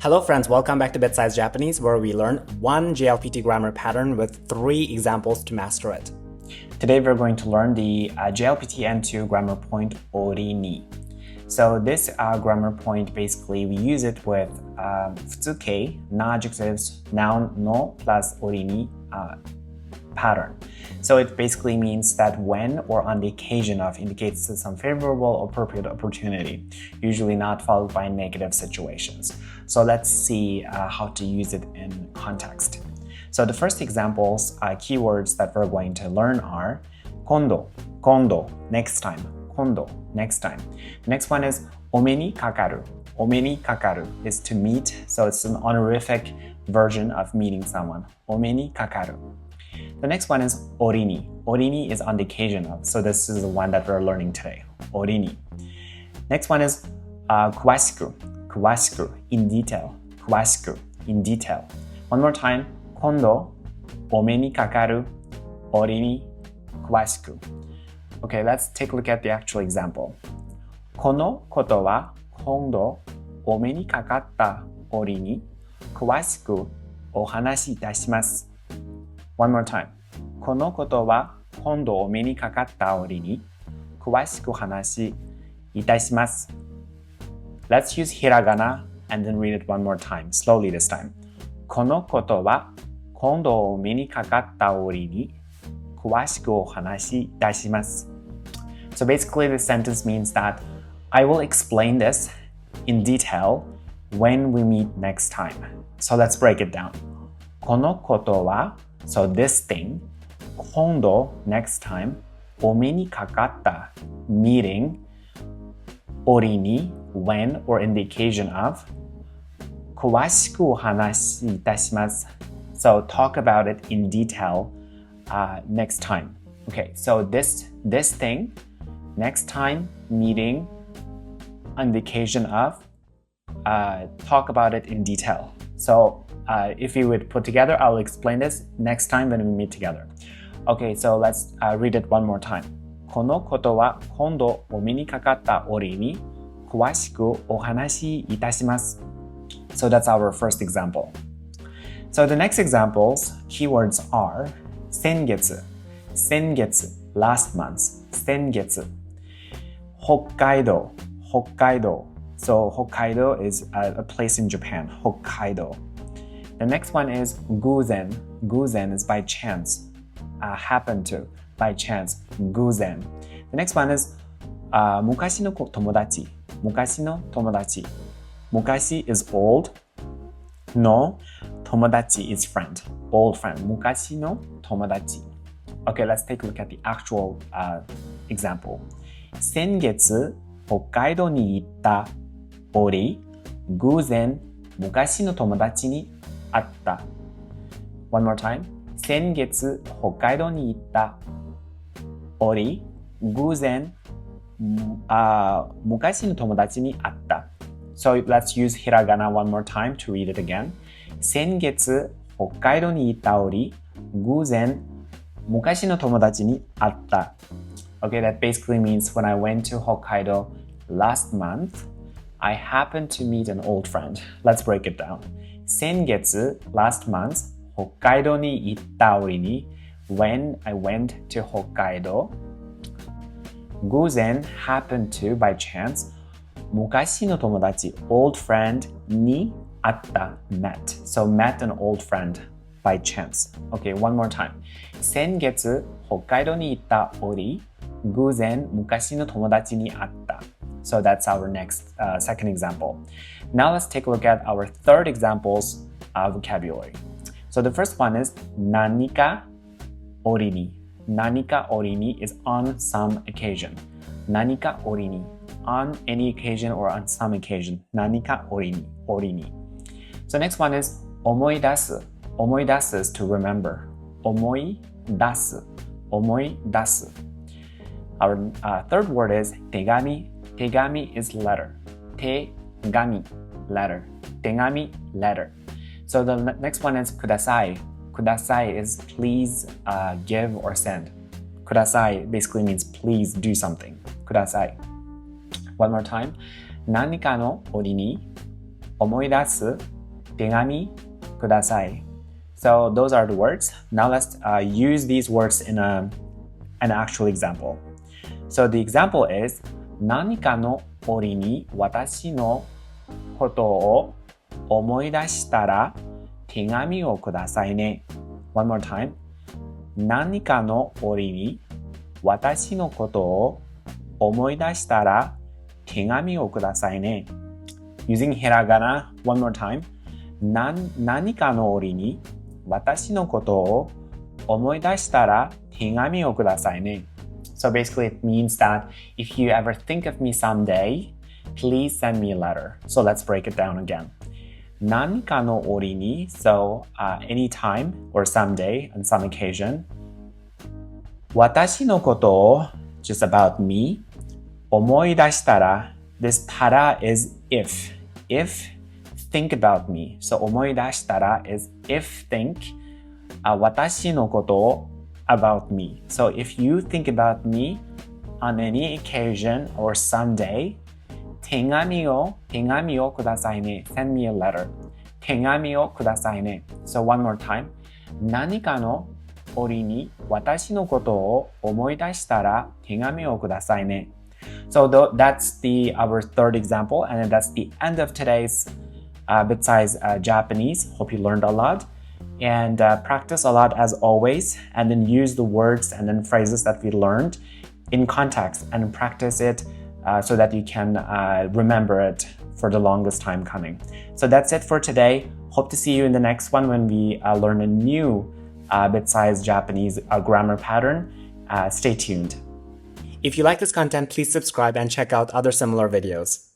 Hello friends, welcome back to BitSize Japanese, where we learn one JLPT grammar pattern with 3 examples to master it. Today we're going to learn the JLPT N2 grammar point ori ni. So this grammar point, basically we use it with 普通形 non-adjectives noun no plus ori ni pattern. So it basically means that when or on the occasion of indicates some favorable or appropriate opportunity, usually not followed by negative situations. So let's see how to use it in context. So the first examples, keywords that we're going to learn are kondo, next time, kondo, next time. The next one is ome ni kakaru. Ome ni kakaru is to meet, so it's an honorific version of meeting someone. Ome ni kakaru. The next one is ori ni. Ori ni is on the occasion of, so this is the one that we're learning today. Ori ni. Next one is kuwashiku. Kuwashiku, in detail. Kuwashiku, in detail. One more time. Kondo, ome ni kakaru, ori ni, kuwashiku. Okay, let's take a look at the actual example. このことは今度お目にかかった折に詳しくお話しいたします。One more time. このことは今度お目にかかった折に詳しく話しいたします。Let's use hiragana and then read it one more time, slowly this time. このことは今度お目にかかった折に詳しくお話しいたします。So basically this sentence means that I will explain this in detail when we meet next time. So let's break it down. このことはSo this thing, 今度 next time, お目にかかった meeting, 折に when or in the occasion of, 詳しくお話しいたします So talk about it in detail next time. Okay, so this thing, next time, meeting, on the occasion of, talk about it in detail. So if you would put together, I'll explain this next time when we meet together. Okay, so let's read it one more time. このことは今度お目にかかった折に詳しくお話しいたします。So that's our first example. So the next examples, keywords are 先月, 先月, last month, 先月. 北海道, 北海道. So Hokkaido is a place in Japan, Hokkaido. The next one is 偶然. 偶然 is by chance, happen to, by chance, 偶然. The next one is 昔の友達. 昔の友達. 昔 is old. No, 友達 is friend, old friend. 昔の友達. Okay, let's take a look at the actual example. 先月北海道に行った折、偶然昔の友達に会った。One more time. 先月北海道に行った折、偶然昔の友達に会った。So let's use hiragana one more time to read it again. 先月北海道に行った折、偶然昔の友達に会った。Okay, that basically means when I went to Hokkaido last month, I happened to meet an old friend. Let's break it down. 先月 last month, 北海道に行った折に when I went to Hokkaido, 偶然 happened to by chance, 昔の友達 old friend に会った met. So met an old friend by chance. Okay, one more time. 先月北海道に行った折、偶然昔の友達に会った。So that's our next second example. Now let's take a look at our third example's vocabulary. So the first one is 何か折に. 何か折に is on some occasion. 何か折に on any occasion or on some occasion. 何か折に, 折に. So next one is 思い出す. 思い出す is to remember. 思い出す. 思い出す. Our third word is 手紙. 手紙 is letter. 手紙 letter. 手紙 letter. So the next one is ください. ください is please give or send. ください basically means please do something. ください. One more time. 何かの折に思い出す手紙ください So those are the words. Now let's use these words in an actual example. So the example is 何かの折に私のことを思い出したら手紙をくださいね One more time. 何かの折に私のことを思い出したら手紙をくださいね Using hiragana, one more time. 何かの折に私のことを思い出したら手紙をくださいね So basically it means that if you ever think of me someday, please send me a letter. So let's break it down again. 何かの折に So anytime or someday on some occasion 私のことを just about me 思い出したら This たら is if think about me So 思い出したら is if think 私のことを about me So if you think about me on any occasion or someday 手紙をくださいね Send me a letter 手紙をくださいね So one more time 何かの折に私のことを思い出したら手紙をくださいね So that's our third example and that's the end of today's BitSize Japanese. Hope you learned a lot and practice a lot as always and then use the words and then phrases that we learned in context and practice it so that you can remember it for the longest time coming. So that's it for today. Hope to see you in the next one when we learn a new BitSize Japanese grammar pattern. Stay tuned. If you like this content, please subscribe and check out other similar videos.